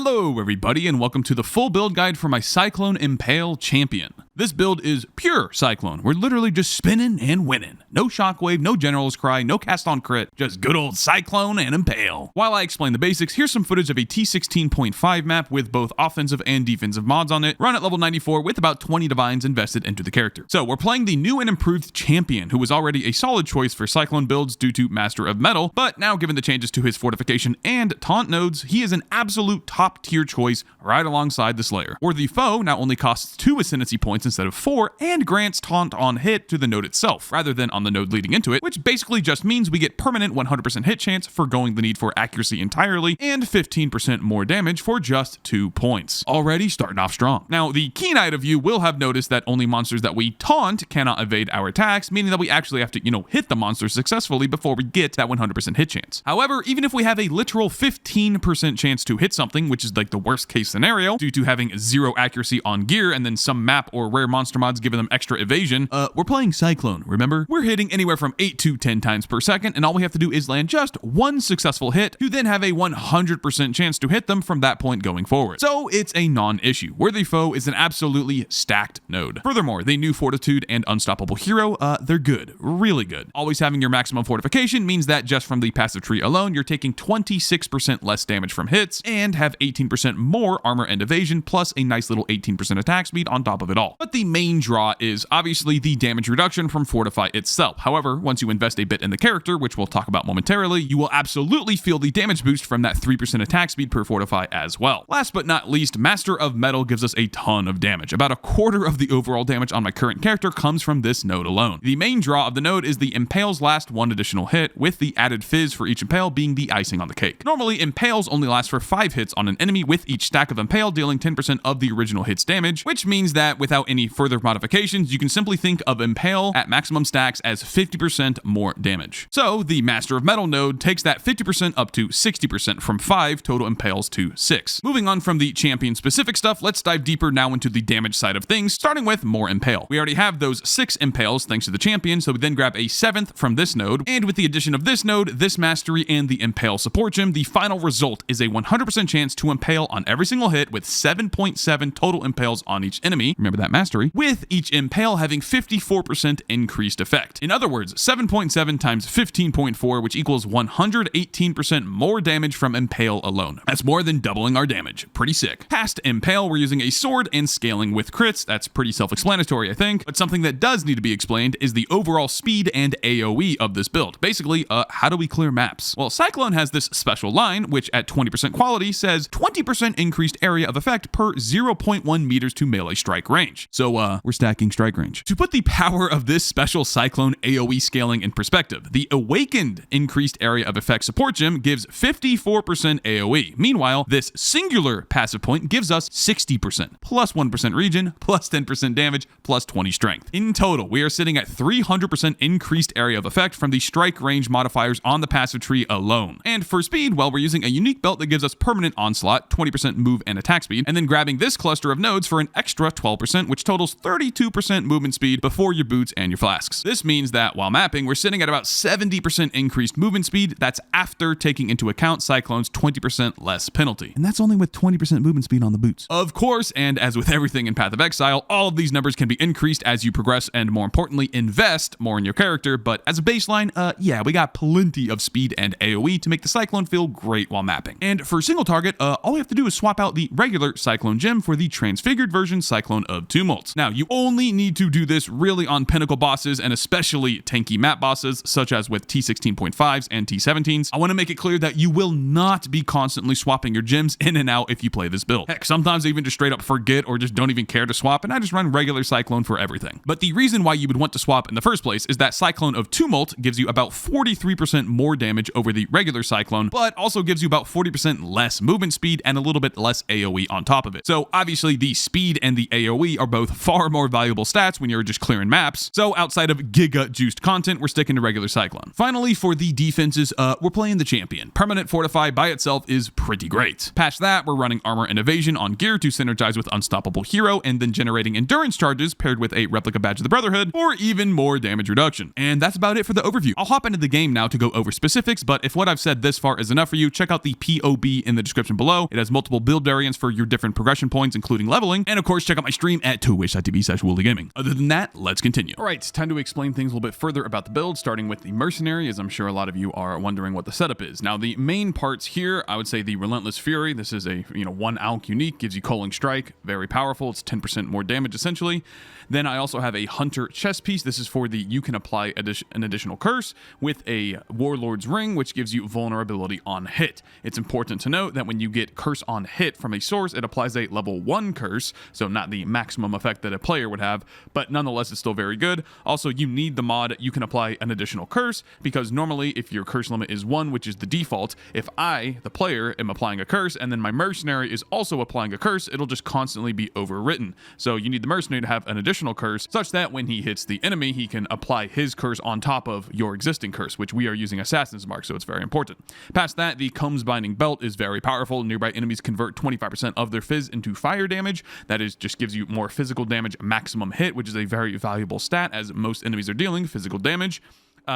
Hello everybody and welcome to the full build guide for my Cyclone Imaple Champion. This build is pure Cyclone. We're literally just spinning and winning. No shockwave, no general's cry, no cast on crit, just good old Cyclone and Impale. While I explain the basics, here's some footage of a T16.5 map with both offensive and defensive mods on it, run at level 94 with about 20 divines invested into the character. So we're playing the new and improved Champion, who was already a solid choice for Cyclone builds due to Master of Metal, but now given the changes to his fortification and taunt nodes, he is an absolute top tier choice right alongside the Slayer. Or the foe now only costs 2 ascendancy points instead of 4 and grants taunt on hit to the node itself, rather than on the node leading into it, which basically just means we get permanent 100% hit chance, forgoing the need for accuracy entirely, and 15% more damage for just 2 points. Already starting off strong. Now, the keen-eyed of you will have noticed that only monsters that we taunt cannot evade our attacks, meaning that we actually have to, hit the monster successfully before we get that 100% hit chance. However, even if we have a literal 15% chance to hit something, which is like the worst case scenario, due to having 0 accuracy on gear and then some map or rare monster mods giving them extra evasion, we're playing Cyclone, remember? We're hitting anywhere from 8 to 10 times per second, and all we have to do is land just 1 successful hit to then have a 100% chance to hit them from that point going forward. So it's a non-issue, where the foe is an absolutely stacked node. Furthermore, the new Fortitude and Unstoppable Hero, they're good, really good. Always having your maximum fortification means that just from the passive tree alone, you're taking 26% less damage from hits and have 18% more armor and evasion, plus a nice little 18% attack speed on top of it all. But the main draw is obviously the damage reduction from Fortify itself. However, once you invest a bit in the character, which we'll talk about momentarily, you will absolutely feel the damage boost from that 3% attack speed per Fortify as well. Last but not least, Master of Metal gives us a ton of damage. About a quarter of the overall damage on my current character comes from this node alone. The main draw of the node is the Impale's last 1 additional hit, with the added fizz for each Impale being the icing on the cake. Normally, Impales only last for 5 hits on an enemy, with each stack of Impale dealing 10% of the original hit's damage, which means that without any further modifications, you can simply think of Impale at maximum stacks as 50% more damage. So the Master of Metal node takes that 50% up to 60%, from 5 total Impales to 6. Moving on from the champion specific stuff, let's dive deeper now into the damage side of things, starting with more Impale. We already have those 6 Impales thanks to the champion, so we then grab a 7th from this node, and with the addition of this node, this mastery, and the Impale support gem, the final result is a 100% chance to Impale on every single hit with 7.7 total Impales on each enemy. Remember that mastery, with each Impale having 54% increased effect. In other words, 7.7 times 15.4, which equals 118% more damage from Impale alone. That's more than doubling our damage. Pretty sick. Past Impale, we're using a sword and scaling with crits. That's pretty self-explanatory, I think, but something that does need to be explained is the overall speed and AoE of this build. Basically, how do we clear maps? Well, Cyclone has this special line, which at 20% quality says 20% increased area of effect per 0.1 meters to melee strike range. So, we're stacking strike range. To put the power of this special Cyclone AoE scaling in perspective, the Awakened increased area of effect support gem gives 54% AoE. Meanwhile, this singular passive point gives us 60%, plus 1% regen, plus 10% damage, plus 20 strength. In total, we are sitting at 300% increased area of effect from the strike range modifiers on the passive tree alone. And for speed, well, we're using a unique belt that gives us permanent onslaught, 20% move and attack speed, and then grabbing this cluster of nodes for an extra 12%, which totals 32% movement speed before your boots and your flasks. This means that while mapping, we're sitting at about 70% increased movement speed. That's after taking into account Cyclone's 20% less penalty. And that's only with 20% movement speed on the boots. Of course, and as with everything in Path of Exile, all of these numbers can be increased as you progress and, more importantly, invest more in your character, but as a baseline, yeah, we got plenty of speed and AoE to make the Cyclone feel great while mapping. And for single target, all we have to do is swap out the regular Cyclone gem for the transfigured version Cyclone of Tumults. Now, you only need to do this really on pinnacle bosses and especially tanky map bosses, such as with T16.5s and T17s. I want to make it clear that you will not be constantly swapping your gems in and out if you play this build. Heck, sometimes I even just straight up forget or just don't even care to swap, and I just run regular Cyclone for everything. But the reason why you would want to swap in the first place is that Cyclone of Tumult gives you about 43% more damage over the regular Cyclone, but also gives you about 40% less movement speed and a little bit less AoE on top of it. So obviously the speed and the AoE are both far more valuable stats when you're just clearing maps. So outside of giga juiced content, we're sticking to regular Cyclone. Finally, for the defenses, we're playing the champion. Permanent Fortify by itself is pretty great. Past that, we're running armor and evasion on gear to synergize with Unstoppable Hero, and then generating endurance charges paired with a replica badge of the Brotherhood for even more damage reduction. And that's about it for the overview. I'll hop into the game now to go over specifics, but if what I've said this far is enough for you, check out the PoE in the description below. It has multiple build variants for your different progression points, including leveling, and of course check out my stream at twitch.tv/Woolie Gaming. Other than that, let's continue. All right, it's time to explain things a little bit further about the build, starting with the Mercenary, as I'm sure a lot of you are wondering what the setup is. Now, the main parts here, I would say the Relentless Fury. This is a 1 alch unique, gives you Culling Strike, very powerful. It's 10% more damage essentially. Then I also have a Hunter chest piece. This is for the you can apply an additional curse with a Warlord's Ring, which gives you vulnerability on hit. It's important to note that when you get curse on hit from a source, it applies a level 1 curse, so not the maximum effect that a player would have, but nonetheless it's still very good. Also, you need the mod you can apply an additional curse, because normally if your curse limit is 1, which is the default, if I, the player, am applying a curse and then my Mercenary is also applying a curse, it'll just constantly be overwritten. So you need the Mercenary to have an additional curse such that when he hits the enemy, he can apply his curse on top of your existing curse, which we are using Assassin's Mark, so it's very important. Past that, the Combs Binding Belt is very powerful. Nearby enemies convert 25% of their fizz into fire damage. That is just gives you more physical damage maximum hit, which is a very valuable stat as most enemies are dealing physical damage.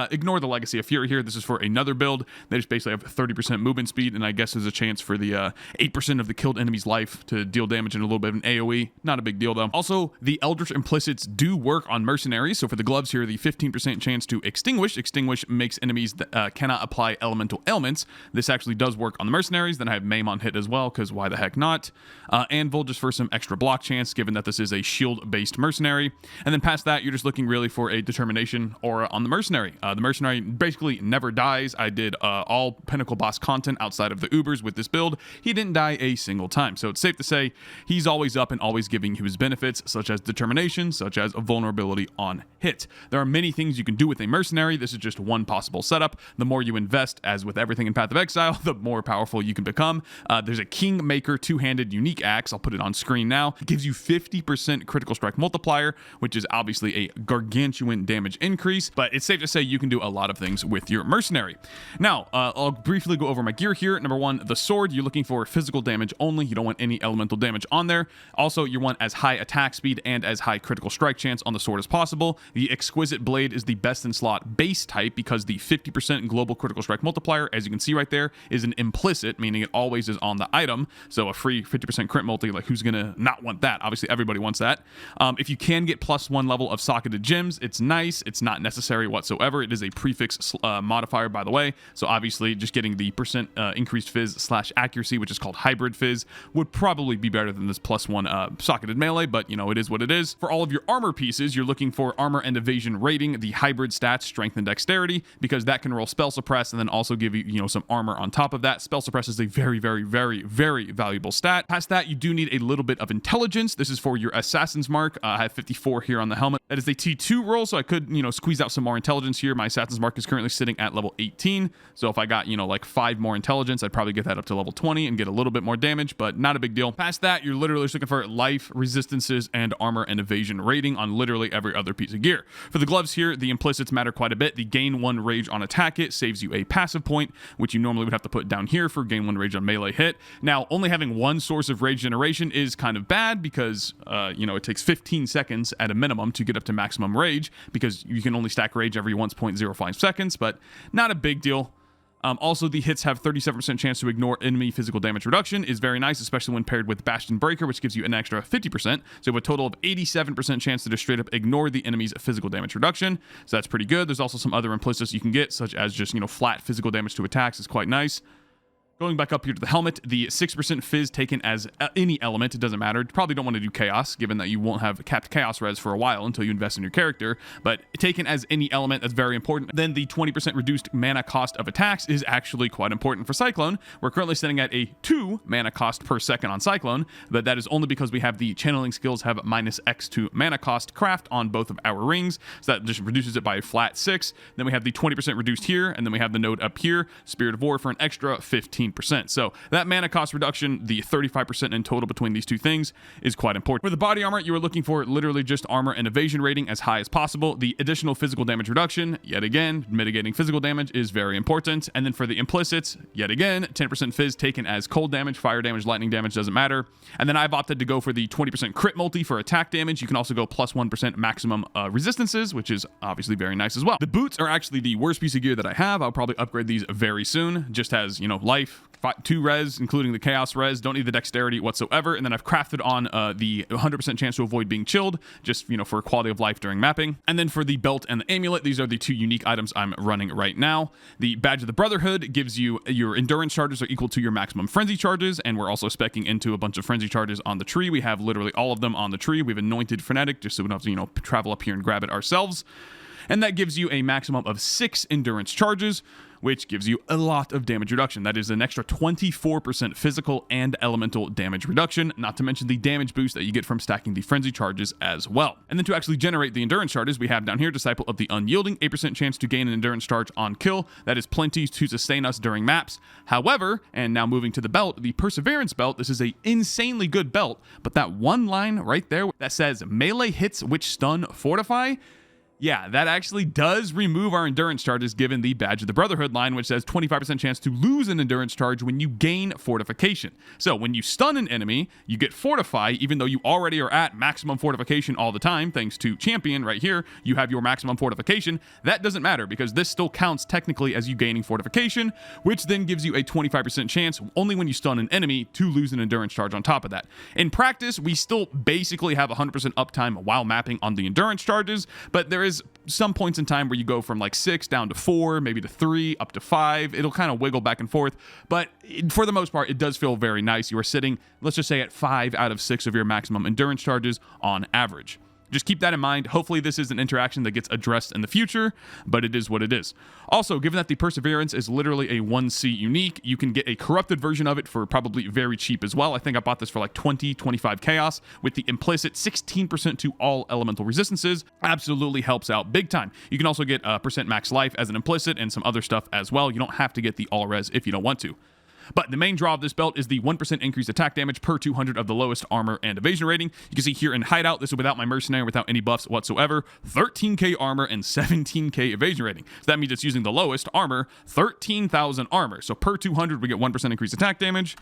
Ignore the Legacy of Fury here. This is for another build. They just basically have 30% movement speed, and I guess there's a chance for the 8% of the killed enemy's life to deal damage in a little bit of an AoE. Not a big deal, though. Also, the Eldritch Implicits do work on Mercenaries. So for the gloves here, the 15% chance to Extinguish. Extinguish makes enemies that cannot apply elemental ailments. This actually does work on the Mercenaries. Then I have Maim on hit as well, because why the heck not? Anvil just for some extra block chance, given that this is a shield-based Mercenary. And then past that, you're just looking really for a Determination aura on the Mercenary. The Mercenary basically never dies. I did all Pinnacle boss content outside of the Ubers with this build. He didn't die a single time. So it's safe to say he's always up and always giving you his benefits, such as Determination, such as a vulnerability on hit. There are many things you can do with a Mercenary. This is just one possible setup. The more you invest, as with everything in Path of Exile, the more powerful you can become. There's a Kingmaker two-handed unique axe. I'll put it on screen now. It gives you 50% critical strike multiplier, which is obviously a gargantuan damage increase, but it's safe to say you can do a lot of things with your Mercenary. Now, I'll briefly go over my gear here. Number one, the sword. You're looking for physical damage only. You don't want any elemental damage on there. Also, you want as high attack speed and as high critical strike chance on the sword as possible. The Exquisite Blade is the best in slot base type because the 50% global critical strike multiplier, as you can see right there, is an implicit, meaning it always is on the item. So a free 50% crit multi, like who's gonna not want that? Obviously, everybody wants that. If you can get +1 level of socketed gems, it's nice. It's not necessary whatsoever. It is a prefix modifier, by the way. So obviously, just getting the percent increased fizz / accuracy, which is called hybrid fizz, would probably be better than this +1 socketed melee, but it is what it is. For all of your armor pieces, you're looking for armor and evasion rating, the hybrid stats, strength and dexterity, because that can roll spell suppress and then also give you, some armor on top of that. Spell suppress is a very, very, very, very valuable stat. Past that, you do need a little bit of intelligence. This is for your Assassin's Mark. I have 54 here on the helmet. That is a T2 roll, so I could, squeeze out some more intelligence here. My Assassin's Mark is currently sitting at level 18, so if I got, like 5 more intelligence, I'd probably get that up to level 20 and get a little bit more damage, but not a big deal. Past that, you're literally just looking for life, resistances, and armor and evasion rating on literally every other piece of gear. For the gloves here, the implicits matter quite a bit. The gain 1 rage on attack hit saves you a passive point, which you normally would have to put down here for gain 1 rage on melee hit. Now, only having one source of rage generation is kind of bad because, it takes 15 seconds at a minimum to get up to maximum rage, because you can only stack rage every 1.05 seconds, but not a big deal. Also, the hits have 37% chance to ignore enemy physical damage reduction is very nice, especially when paired with Bastion Breaker, which gives you an extra 50%. So you have a total of 87% chance to just straight up ignore the enemy's physical damage reduction. So that's pretty good. There's also some other implicits you can get, such as just, flat physical damage to attacks is quite nice. Going back up here to the helmet, the 6% fizz taken as any element, it doesn't matter. You probably don't want to do chaos, given that you won't have capped chaos res for a while until you invest in your character, but taken as any element, that's very important. Then the 20% reduced mana cost of attacks is actually quite important for Cyclone. We're currently sitting at a 2 mana cost per second on Cyclone, but that is only because we have the channeling skills have -X2 mana cost craft on both of our rings, so that just reduces it by a flat 6. Then we have the 20% reduced here, and then we have the node up here, Spirit of War, for an extra 15%. 15%. So that mana cost reduction, the 35% in total between these two things, is quite important. For the body armor, you are looking for literally just armor and evasion rating as high as possible. The additional physical damage reduction, yet again, mitigating physical damage is very important. And then for the implicits, yet again, 10% fizz taken as cold damage, fire damage, lightning damage, doesn't matter. And then I've opted to go for the 20% crit multi for attack damage. You can also go plus 1% maximum resistances, which is obviously very nice as well. The boots are actually the worst piece of gear that I have. I'll probably upgrade these very soon. Just has, you know, life, 2 res, including the chaos res. Don't need the dexterity whatsoever. And then I've crafted on the 100% chance to avoid being chilled, just, you know, for quality of life during mapping. And then for the belt and the amulet, these are the 2 unique items I'm running right now. The badge of the Brotherhood gives you your endurance charges are equal to your maximum frenzy charges, and we're also specking into a bunch of frenzy charges on the tree. We have literally all of them on the tree. We've anointed Frenetic just so we don't have to, you know, travel up here and grab it ourselves. And that gives you a maximum of 6 endurance charges, which gives you a lot of damage reduction. That is an extra 24% physical and elemental damage reduction, not to mention the damage boost that you get from stacking the frenzy charges as well. And then to actually generate the endurance charges, we have down here Disciple of the Unyielding, 8% chance to gain an endurance charge on kill. That is plenty to sustain us during maps. However, and now moving to the belt, the Perseverance belt, this is a insanely good belt, but that one line right there that says melee hits which stun fortify, yeah, that actually does remove our endurance charges given the Badge of the Brotherhood line, which says 25% chance to lose an endurance charge when you gain fortification. So when you stun an enemy, you get fortify, even though you already are at maximum fortification all the time, thanks to Champion right here, you have your maximum fortification. That doesn't matter because this still counts technically as you gaining fortification, which then gives you a 25% chance only when you stun an enemy to lose an endurance charge on top of that. In practice, we still basically have 100% uptime while mapping on the endurance charges, but there is some points in time where you go from like 6 down to 4, maybe to 3, up to 5. It'll kind of wiggle back and forth, but for the most part, it does feel very nice. You are sitting, let's just say, at 5 out of 6 of your maximum endurance charges on average. Just keep that in mind. Hopefully this is an interaction that gets addressed in the future, but it is what it is. Also, given that the Perseverance is literally a 1C unique, you can get a corrupted version of it for probably very cheap as well. I think I bought this for like 25 chaos with the implicit 16% to all elemental resistances. Absolutely helps out big time. You can also get percent max life as an implicit and some other stuff as well. You don't have to get the all res if you don't want to. But the main draw of this belt is the 1% increased attack damage per 200 of the lowest armor and evasion rating. You can see here in Hideout, this is without my Mercenary, without any buffs whatsoever, 13k armor and 17k evasion rating. So that means it's using the lowest armor, 13,000 armor. So per 200, we get 1% increased attack damage.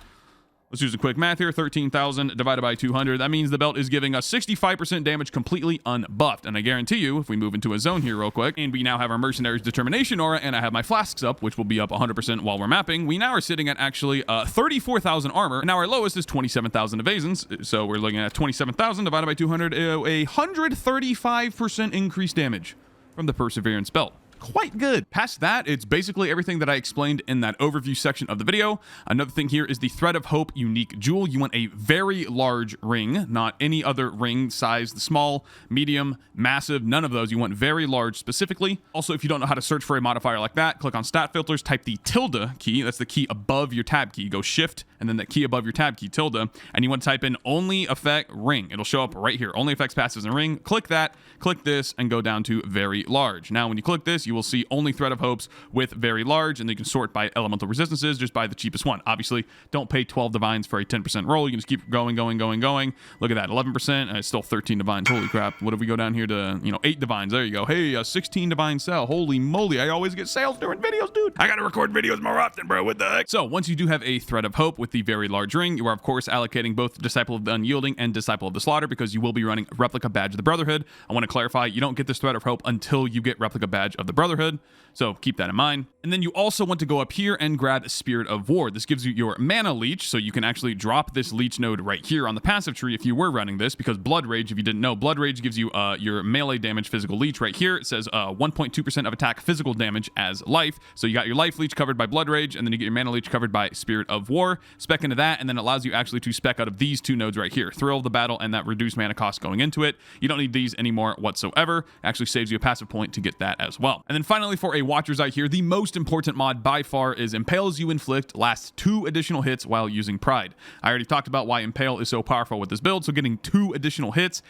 Let's use a quick math here. 13,000 divided by 200. That means the belt is giving us 65% damage completely unbuffed. And I guarantee you, if we move into a zone here real quick, and we now have our Mercenaries Determination aura, and I have my flasks up, which will be up 100% while we're mapping, we now are sitting at actually 34,000 armor. And now our lowest is 27,000 evasions. So we're looking at 27,000 divided by 200, a 135% increased damage from the Perseverance belt. Quite good. Past that, it's basically everything that I explained in that overview section of the video. Another thing here is the Thread of Hope unique jewel. You want a very large ring, not any other ring size, the small, medium, massive, none of those. You want very large specifically. Also, if you don't know how to search for a modifier like that, click on stat filters, type the tilde key. That's the key above your tab key. Go shift and then that key above your tab key, tilde, and you want to type in only effect ring. It'll show up right here. Only effects, passives, and ring. Click that, click this, and go down to very large. Now, when you click this, you will see only Thread of Hopes with very large, and you can sort by elemental resistances, just by the cheapest one. Obviously, don't pay 12 divines for a 10% roll. You can just keep going. Look at that, 11%, and it's still 13 divines. Holy crap. What if we go down here to, 8 divines? There you go. Hey, a 16 divine sale. Holy moly, I always get sales during videos, dude. I gotta record videos more often, bro. What the heck? So, once you do have a Thread of Hope with the very large ring, you are, of course, allocating both Disciple of the Unyielding and Disciple of the Slaughter, because you will be running Replica Badge of the Brotherhood. I want to clarify, you don't get this Thread of Hope until you get Replica Badge of the Brotherhood. So keep that in mind. And then you also want to go up here and grab Spirit of War. This gives you your mana leech, so you can actually drop this leech node right here on the passive tree if you were running this, because Blood Rage, if you didn't know, Blood Rage gives you your melee damage physical leech right here. It says 1.2% of attack physical damage as life. So you got your life leech covered by Blood Rage, and then you get your mana leech covered by Spirit of War. Spec into that, and then it allows you actually to spec out of these two nodes right here, Thrill of the Battle and that reduced mana cost going into it. You don't need these anymore whatsoever. Actually saves you a passive point to get that as well. And then finally, for a Watcher's Eye here, the most important mod by far is Impales You Inflict, lasts 2 additional hits while using Pride. I already talked about why Impale is so powerful with this build, so getting 2 additional hits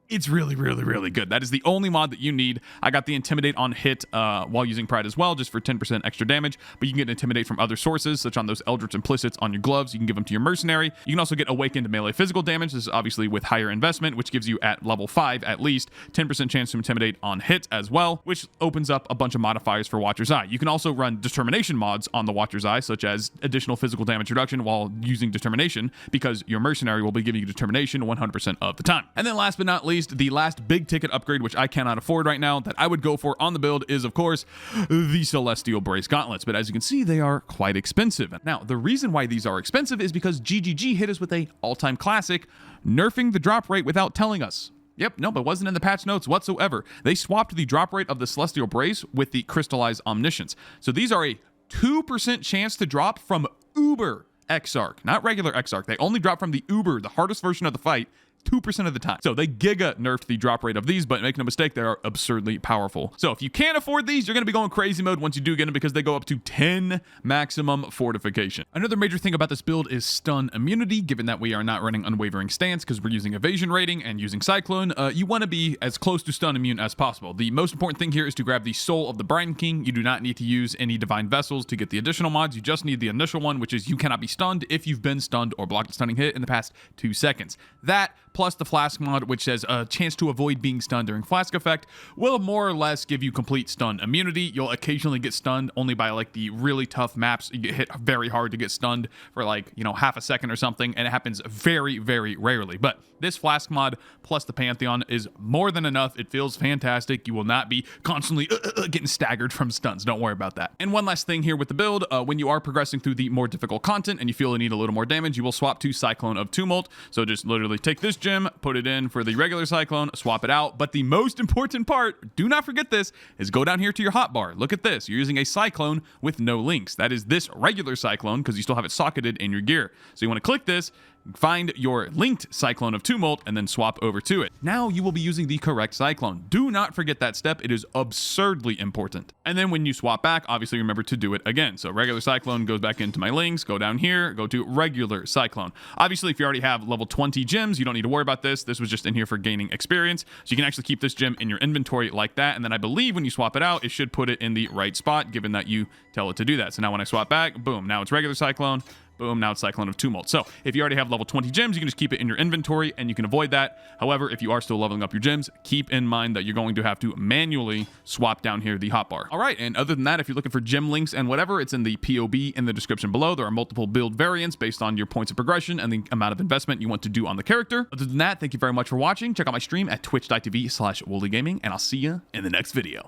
It's really, really, really good. That is the only mod that you need. I got the Intimidate on hit while using Pride as well, just for 10% extra damage, but you can get Intimidate from other sources, such on those Eldritch Implicits on your gloves. You can give them to your Mercenary. You can also get Awakened melee physical damage. This is obviously with higher investment, which gives you at level 5 at least 10% chance to Intimidate on hit as well, which opens up a bunch of modifiers for Watcher's Eye. You can also run Determination mods on the Watcher's Eye, such as additional physical damage reduction while using Determination, because your Mercenary will be giving you Determination 100% of the time. And then last but not least, the last big ticket upgrade, which I cannot afford right now, that I would go for on the build is, of course, the Celestial Brace Gauntlets. But as you can see, they are quite expensive. Now, the reason why these are expensive is because GGG hit us with a all-time classic, nerfing the drop rate without telling us. Yep, no, but it wasn't in the patch notes whatsoever. They swapped the drop rate of the Celestial Brace with the Crystallized Omniscience. So these are a 2% chance to drop from Uber Exarch, not regular Exarch. They only drop from the Uber, the hardest version of the fight, 2% of the time. So they giga nerfed the drop rate of these, but make no mistake, they are absurdly powerful. So if you can't afford these, you're going to be going crazy mode once you do get them, because they go up to 10 maximum fortification. Another major thing about this build is stun immunity. Given that we are not running Unwavering Stance because we're using evasion rating and using Cyclone, you want to be as close to stun immune as possible. The most important thing here is to grab the Soul of the Brine King. You do not need to use any Divine Vessels to get the additional mods. You just need the initial one, which is you cannot be stunned if you've been stunned or blocked a stunning hit in the past 2 seconds. That plus the Flask mod, which says a chance to avoid being stunned during Flask effect, will more or less give you complete stun immunity. You'll occasionally get stunned only by like the really tough maps. You get hit very hard to get stunned for like, you know, half a second or something, and it happens very, very rarely. But this Flask mod plus the Pantheon is more than enough. It feels fantastic. You will not be constantly getting staggered from stuns. Don't worry about that. And one last thing here with the build, when you are progressing through the more difficult content and you feel you need a little more damage, you will swap to Cyclone of Tumult. So just literally take this gem, put it in for the regular Cyclone, swap it out. But the most important part, do not forget this, is go down here to your hotbar. Look at this. You're using a Cyclone with no links. That is this regular Cyclone because you still have it socketed in your gear. So you want to click this, find your linked Cyclone of Tumult, and then swap over to it. Now you will be using the correct Cyclone. Do not forget that step. It is absurdly important. And then when you swap back, obviously remember to do it again. So regular Cyclone goes back into my links, go down here, go to regular Cyclone. Obviously, if you already have level 20 gems, you don't need to worry about this. This was just in here for gaining experience. So you can actually keep this gem in your inventory like that. And then I believe when you swap it out, it should put it in the right spot, given that you tell it to do that. So now when I swap back, boom, now it's regular Cyclone. Boom, now it's Cyclone of Tumult. So if you already have level 20 gems, you can just keep it in your inventory and you can avoid that. However, if you are still leveling up your gems, keep in mind that you're going to have to manually swap down here the hotbar. All right, and other than that, if you're looking for gem links and whatever, it's in the PoE in the description below. There are multiple build variants based on your points of progression and the amount of investment you want to do on the character. Other than that, thank you very much for watching. Check out my stream at twitch.tv/WoolieGaming, and I'll see you in the next video.